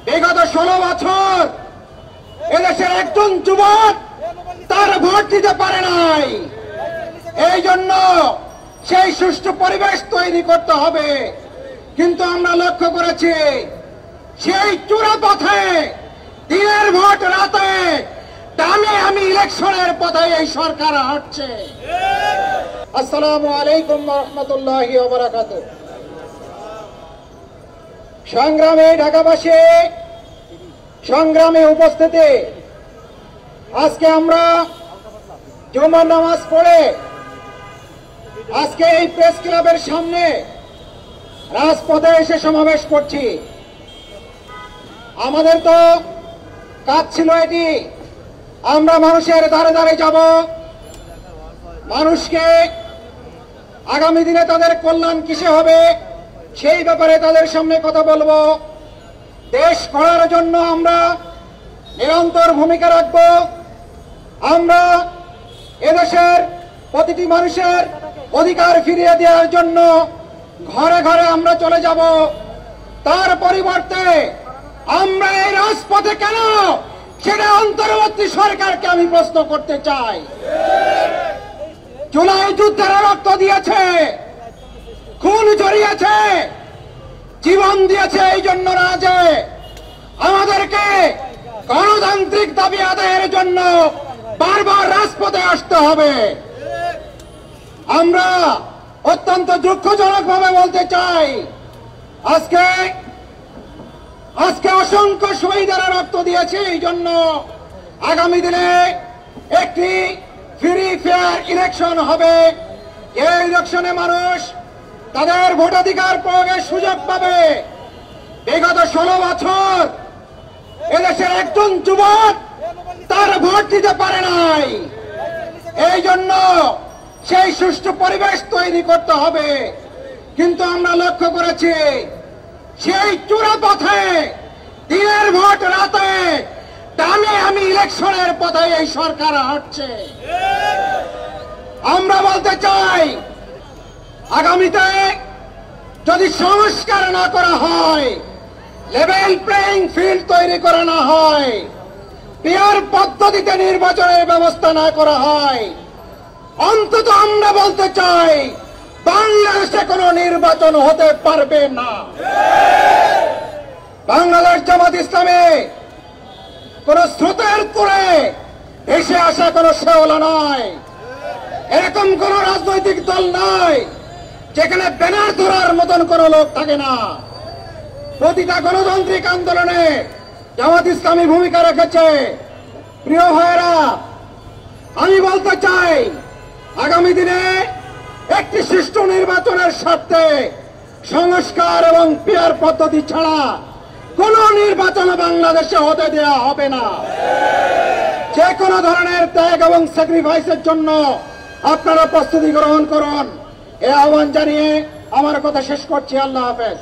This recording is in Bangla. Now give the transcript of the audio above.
বিগত 16 বছর এদেশের একজন যুবক তার ভোট দিতে পারে নাই। এই জন্য সেই সুষ্ঠু পরিবেশ তৈরি করতে হবে। কিন্তু আমরা লক্ষ্য করেছি সেই চূড়া পথে দিনের ভোট রাতে আমি ইলেকশনের পথে এই সরকার হাঁটছে। আসসালামু আলাইকুম ওয়া রাহমাতুল্লাহি ওয়া বারাকাতুহু। সংগ্রামে ঢাকাবাসী, সংগ্রামে উপস্থিতি, আজকে আমরা জুমার নামাজ পড়ে আজকে এই প্রেস ক্লাবের সামনে রাজপথে এসে সমাবেশ করছি। আমাদের তো কাজ ছিল এটি, আমরা মানুষের ধারে ধারে যাব, মানুষকে আগামী দিনে তাদের কল্যাণ কিসে হবে সেই ব্যাপারে তাদের সামনে কথা বলবো। দেশ গড়ার জন্য আমরা নিরন্তর ভূমিকা রাখব। আমরা এদেশের প্রতিটি মানুষের অধিকার ফিরিয়ে দেওয়ার জন্য ঘরে ঘরে আমরা চলে যাব। তার পরিবর্তে আমরা এই রাজপথে কেন, সেটা অন্তর্বর্তী সরকারকে আমি প্রশ্ন করতে চাই। জুলাই যুদ্ধের রক্ত দিয়েছে, খুন ঝরিয়েছে, জীবন দিয়েছে, এই জন্য না যে আমাদেরকে গণতান্ত্রিক দাবি আদায়ের জন্য বারবার রাজপথে আসতে হবে। আমরা অত্যন্ত দুঃখজনক ভাবে বলতে চাই, আজকে অসংখ্য শহীদেরা রক্ত দিয়েছে। এই জন্য আগামী দিনে একটি ফ্রি ফেয়ার ইলেকশন হবে। এই ইলেকশনে মানুষ তাদের ভোটাধিকার প্রয়োগের সুযোগ পাবে। বিগত 16 বছর এদেশের একজন যুবক তার ভোট দিতে পারে নাই। এই জন্য সেই সুষ্ঠু পরিবেশ তৈরি করতে হবে। কিন্তু আমরা লক্ষ্য করেছি সেই চূড়া পথে দিনের ভোট রাতে আমি ইলেকশনের পথে এই সরকার হাঁটছে। আমরা বলতে চাই, আগামীতে যদি সংস্কার না করা হয়, লেভেল প্লেইং ফিল্ড তৈরি করা না হয়, পিয়ার পদ্ধতিতে নির্বাচনের ব্যবস্থা না করা হয়, অন্তত আমরা বলতে চাই বাংলাদেশে কোনো নির্বাচন হতে পারবে না। বাংলাদেশ জামাত ইসলামী কোন স্রোতের করে ভেসে আসা কোন শেওলা নয়। এরকম কোন রাজনৈতিক দল নয় যেখানে ব্যানার ধরার মতন কোন লোক থাকে না। প্রতিটা গণতান্ত্রিক আন্দোলনে জামাত ইসলামী ভূমিকা রেখেছে। প্রিয় ভাইয়েরা, আমি বলতে চাই আগামী দিনে একটি সুষ্ঠু নির্বাচনের স্বার্থে সংস্কার এবং পিয়ার পদ্ধতি ছাড়া কোন নির্বাচন বাংলাদেশে হতে দেওয়া হবে না। যে কোনো ধরনের ত্যাগ এবং স্যাক্রিফাইসের জন্য আপনারা প্রস্তুতি গ্রহণ করুন। এই আহ্বান জানিয়ে আমার কথা শেষ করছি। আল্লাহ হাফেজ।